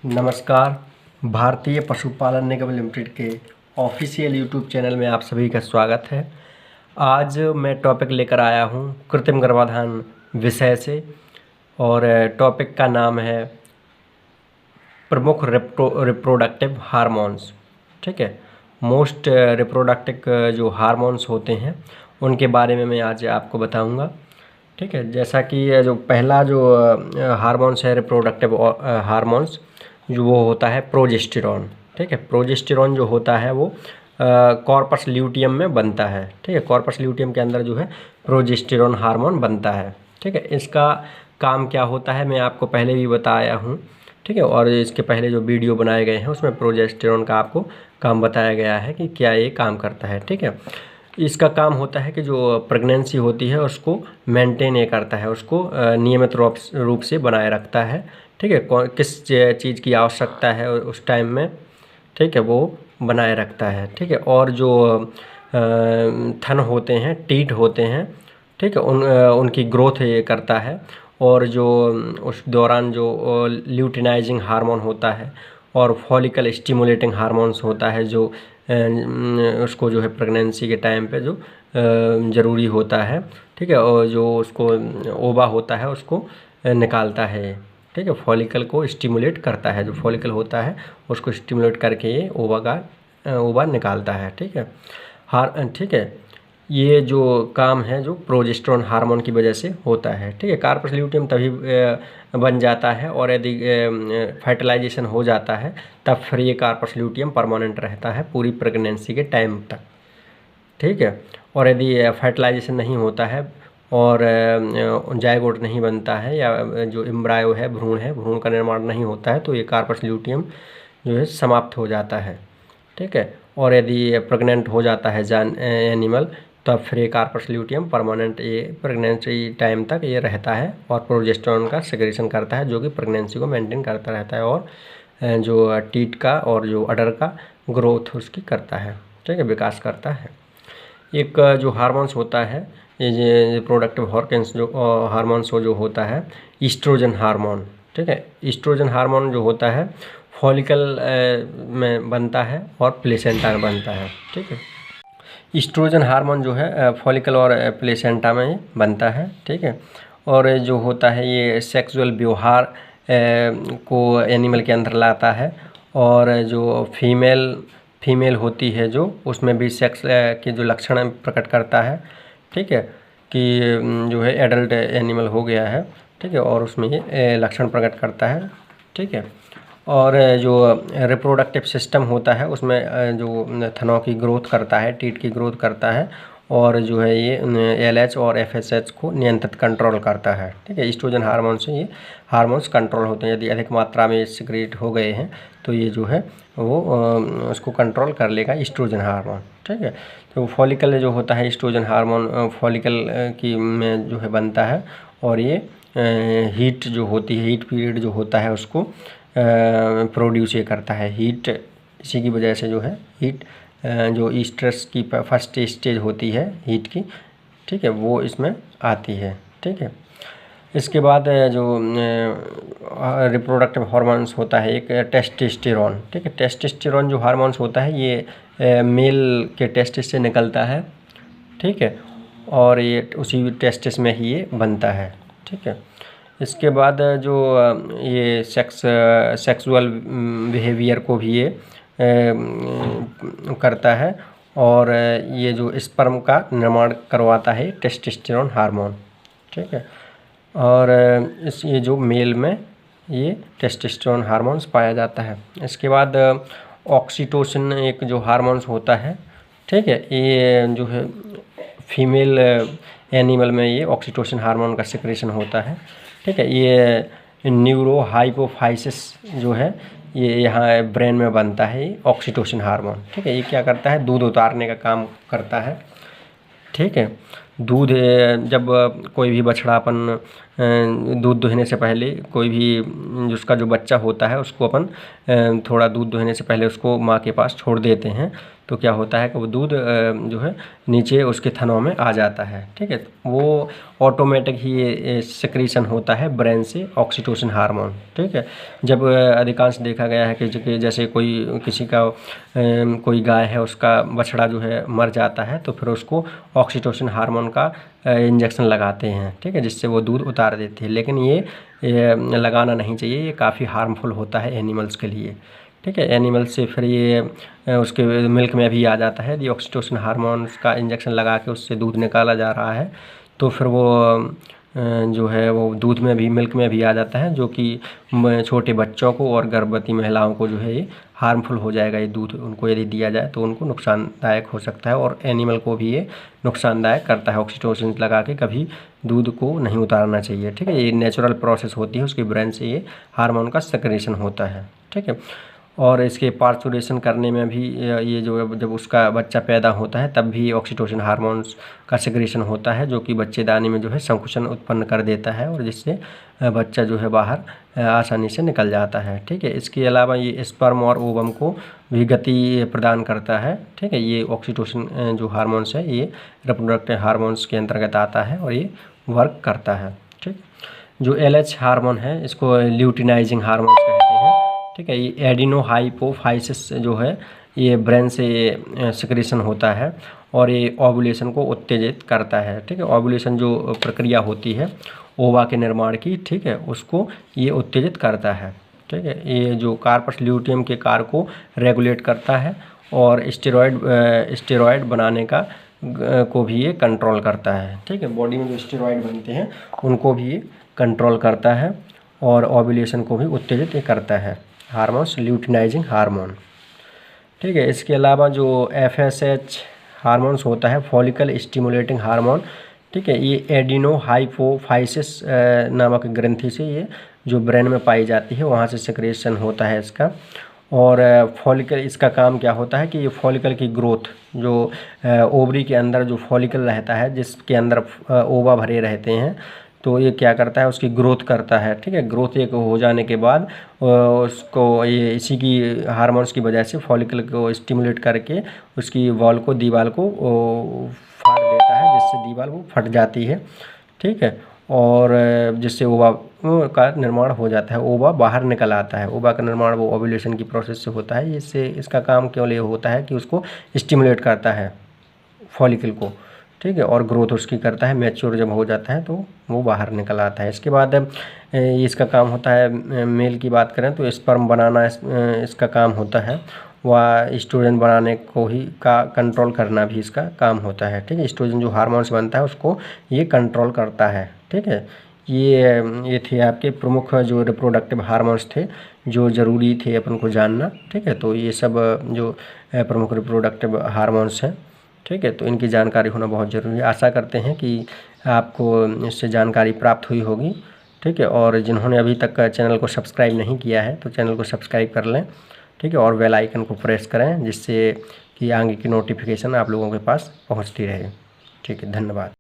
नमस्कार। भारतीय पशुपालन निगम लिमिटेड के ऑफिशियल यूट्यूब चैनल में आप सभी का स्वागत है। आज मैं टॉपिक लेकर आया हूं कृत्रिम गर्भाधान विषय से और टॉपिक का नाम है प्रमुख रिप्रोडक्टिव हार्मोन्स। ठीक है, मोस्ट रिप्रोडक्टिव जो हार्मोन्स होते हैं उनके बारे में मैं आज आपको बताऊंगा। ठीक है, जैसा कि जो पहला जो हार्मोन्स है रिप्रोडक्टिव हार्मोन्स जो वो होता है प्रोजेस्टेरॉन। ठीक है, प्रोजेस्टेरॉन जो होता है वो कॉर्पस ल्यूटियम में बनता है। ठीक है, कॉर्पस ल्यूटियम के अंदर जो है प्रोजेस्टेरॉन हार्मोन बनता है। ठीक है, इसका काम क्या होता है मैं आपको पहले भी बताया हूँ। ठीक है, और इसके पहले जो वीडियो बनाए गए हैं उसमें प्रोजेस्टेरॉन का आपको काम बताया गया है कि क्या ये काम करता है। ठीक है, इसका काम होता है कि जो प्रेगनेंसी होती है उसको मेंटेन ये करता है, उसको नियमित रूप से बनाए रखता है। ठीक है, किस चीज़ की आवश्यकता है उस टाइम में, ठीक है, वो बनाए रखता है। ठीक है, और जो थन होते हैं, टीट होते हैं, ठीक है, उनकी ग्रोथ ये करता है। और जो उस दौरान जो ल्यूटिनाइजिंग हार्मोन होता है और फॉलिकल स्टिमुलेटिंग हार्मोन्स होता है जो उसको जो है प्रेगनेंसी के टाइम पे जो ज़रूरी होता है। ठीक है, और जो उसको ओवा होता है उसको निकालता है। ठीक है, फॉलिकल को स्टिमुलेट करता है, जो फॉलिकल होता है उसको स्टिमुलेट करके ये ओवा निकालता है। ठीक है, ठीक है, ये जो काम है जो प्रोजेस्टेरॉन हार्मोन की वजह से होता है। ठीक है, कार्पस ल्यूटियम तभी बन जाता है और यदि फर्टिलाइजेशन हो जाता है तब फिर ये कार्पस ल्यूटियम परमानेंट रहता है पूरी प्रेगनेंसी के टाइम तक। ठीक है, और यदि फर्टिलाइजेशन नहीं होता है और जायगोट नहीं बनता है या जो एम्ब्रायो है, भ्रूण है, भ्रूण का निर्माण नहीं होता है तो ये कार्पस ल्यूटियम जो है समाप्त हो जाता है। ठीक है, और यदि प्रेग्नेंट हो जाता है एनिमल तब फिर ये कार्पस ल्यूटियम परमानेंट ये प्रेगनेंसी टाइम तक ये रहता है और प्रोजेस्टेरॉन का सेक्रेशन करता है जो कि प्रेगनेंसी को मेंटेन करता रहता है और जो टीट का और जो अडर का ग्रोथ उसकी करता है। ठीक है, विकास करता है। एक जो हार्मोन्स होता है ये प्रोडक्टिव हॉर्केंस जो हार्मोन्स जो होता है ईस्ट्रोजन हार्मोन। ठीक है, ईस्ट्रोजन हार्मोन जो होता है फॉलिकल में बनता है और प्लेसेंटा में बनता है। ठीक है, ईस्ट्रोजन हार्मोन जो है फॉलिकल और प्लेसेंटा में बनता है। ठीक है, और जो होता है ये सेक्सुअल व्यवहार को एनिमल के अंदर लाता है और जो फीमेल होती है जो उसमें भी सेक्स के जो लक्षण प्रकट करता है। ठीक है, कि जो है एडल्ट एनिमल हो गया है। ठीक है, और उसमें ये लक्षण प्रकट करता है। ठीक है, और जो रिप्रोडक्टिव सिस्टम होता है उसमें जो थनों की ग्रोथ करता है, टीट की ग्रोथ करता है और जो है ये LH और FSH को नियंत्रित कंट्रोल करता है। ठीक है, ईस्ट्रोजन हार्मोन से ये हार्मोन्स कंट्रोल होते हैं। यदि अधिक मात्रा में सिक्रेट हो गए हैं तो ये जो है वो उसको कंट्रोल कर लेगा ईस्ट्रोजन हार्मोन। ठीक है, तो फॉलिकल जो होता है ईस्ट्रोजन हार्मोन फॉलिकल की में जो है बनता है और ये हीट जो होती है, हीट पीरियड जो होता है उसको प्रोड्यूस ये करता है। हीट इसी की वजह से जो है हीट जो ईस्ट्रस की फर्स्ट स्टेज होती है हीट की, ठीक है, वो इसमें आती है। ठीक है, इसके बाद जो रिप्रोडक्टिव हार्मोन्स होता है एक टेस्टोस्टेरोन। ठीक है, टेस्टोस्टेरोन जो हार्मोन्स होता है ये मेल के टेस्टिस से निकलता है। ठीक है, और ये उसी टेस्टिस में ही ये बनता है। ठीक है, इसके बाद जो ये सेक्सुअल बिहेवियर को भी ये करता है और ये जो स्पर्म का निर्माण करवाता है टेस्टोस्टेरोन हार्मोन। ठीक है, और ये जो मेल में ये टेस्टोस्टेरोन हार्मोन्स पाया जाता है। इसके बाद ऑक्सीटोसिन एक जो हार्मोन्स होता है। ठीक है, ये जो है फीमेल एनिमल में ये ऑक्सीटोसिन हार्मोन का सिक्रेशन होता है। ठीक है, ये न्यूरो हाइपोफाइसिस जो है ये यहाँ ब्रेन में बनता है ये ऑक्सीटोसिन हार्मोन। ठीक है, ये क्या करता है दूध उतारने का काम करता है। ठीक है, दूध जब कोई भी बछड़ा अपन दूध दुहने से पहले कोई भी उसका जो बच्चा होता है उसको अपन थोड़ा दूध दुहने से पहले उसको माँ के पास छोड़ देते हैं तो क्या होता है कि वो दूध जो है नीचे उसके थनों में आ जाता है। ठीक है, वो ऑटोमेटिक ही ये सिक्रीशन होता है ब्रेन से ऑक्सीटोसिन हार्मोन। ठीक है, जब अधिकांश देखा गया है कि जैसे कोई किसी का कोई गाय है, उसका बछड़ा जो है मर जाता है तो फिर उसको ऑक्सीटोसिन हार्मोन का इंजेक्शन लगाते हैं। ठीक है, जिससे वो दूध उतार देती है, लेकिन ये लगाना नहीं चाहिए, ये काफ़ी हार्मफुल होता है एनिमल्स के लिए। ठीक है, एनिमल से फिर ये उसके मिल्क में भी आ जाता है। यदि ऑक्सीटोसिन हार्मोन्स का इंजेक्शन लगा के उससे दूध निकाला जा रहा है तो फिर वो जो है वो दूध में भी, मिल्क में भी आ जाता है, जो कि छोटे बच्चों को और गर्भवती महिलाओं को जो है ये हार्मफुल हो जाएगा। ये दूध उनको यदि दिया जाए तो उनको नुकसानदायक हो सकता है, और एनिमल को भी ये नुकसानदायक करता है। ऑक्सीटोसिन लगा के कभी दूध को नहीं उतारना चाहिए। ठीक है, ये नेचुरल प्रोसेस होती है, उसकी ब्रेन से ये हार्मोन का सेक्रेशन होता है। ठीक है, और इसके पार्चुरेशन करने में भी ये जो है, जब उसका बच्चा पैदा होता है तब भी ऑक्सीटोसिन हार्मोन्स का सेक्रेशन होता है, जो कि बच्चेदानी में जो है संकुचन उत्पन्न कर देता है, और जिससे बच्चा जो है बाहर आसानी से निकल जाता है। ठीक है, इसके अलावा ये स्पर्म और ओवम को भी गति प्रदान करता है। ठीक है, ये ऑक्सीटोसिन जो हार्मोन्स है ये रिप्रोडक्टिव हार्मोन्स के अंतर्गत आता है और ये वर्क करता है। ठीक, जो LH हार्मोन है इसको ल्यूटिनाइजिंग हार्मोन्स कहते हैं। ठीक है, ये एडिनोहाइपोफाइसिस जो है ये ब्रेन से सिक्रेशन होता है और ये ओव्यूलेशन को उत्तेजित करता है। ठीक है, ओव्यूलेशन जो प्रक्रिया होती है ओवा के निर्माण की, ठीक है, उसको ये उत्तेजित करता है। ठीक है, ये जो कार्पस ल्यूटियम के कार्य को रेगुलेट करता है और स्टेरॉयड बनाने का को भी ये कंट्रोल करता है। ठीक है, बॉडी में जो स्टेरॉयड बनते हैं उनको भी ये कंट्रोल करता है और ओव्यूलेशन को भी उत्तेजित ये करता है, हार्मोन्स ल्यूटिनाइजिंग हार्मोन। ठीक है, इसके अलावा जो FSH हार्मोन्स होता है, फॉलिकल स्टिमुलेटिंग हार्मोन। ठीक है, ये एडिनोहाइपोफाइसिस नामक ग्रंथि से ये जो ब्रेन में पाई जाती है वहाँ से सिक्रेशन होता है इसका। और फॉलिकल, इसका काम क्या होता है कि ये फॉलिकल की ग्रोथ, जो ओवरी के अंदर जो फॉलिकल रहता है जिसके अंदर ओवा भरे रहते हैं, तो ये क्या करता है, उसकी ग्रोथ करता है। ठीक है, ग्रोथ एक हो जाने के बाद उसको ये इसी की हार्मोन्स की वजह से फॉलिकल को स्टिमुलेट करके उसकी वॉल को, दीवार को फाड़ देता है, जिससे दीवार वो फट जाती है। ठीक है, और जिससे ओवा का निर्माण हो जाता है, ओवा बाहर निकल आता है। ओवा का निर्माण वो ओव्यूलेशन की प्रोसेस से होता है। इससे इसका काम केवल ये होता है कि उसको स्टिमुलेट करता है फॉलिकल को। ठीक है, और ग्रोथ उसकी करता है, मैच्योर जब हो जाता है तो वो बाहर निकल आता है। इसके बाद इसका काम होता है, मेल की बात करें तो स्पर्म बनाना इसका काम होता है, व एस्ट्रोजन बनाने को ही का कंट्रोल करना भी इसका काम होता है। ठीक है, एस्ट्रोजन जो हार्मोन्स बनता है उसको ये कंट्रोल करता है। ठीक है, ये थे आपके प्रमुख जो रिप्रोडक्टिव हार्मोन्स थे जो ज़रूरी थे अपन को जानना। ठीक है, तो ये सब जो प्रमुख रिप्रोडक्टिव हार्मोन्स हैं। ठीक है, तो इनकी जानकारी होना बहुत ज़रूरी है। आशा करते हैं कि आपको इससे जानकारी प्राप्त हुई होगी। ठीक है, और जिन्होंने अभी तक चैनल को सब्सक्राइब नहीं किया है तो चैनल को सब्सक्राइब कर लें। ठीक है, और बेल आइकन को प्रेस करें, जिससे कि आगे की नोटिफिकेशन आप लोगों के पास पहुंचती रहे। ठीक है, धन्यवाद।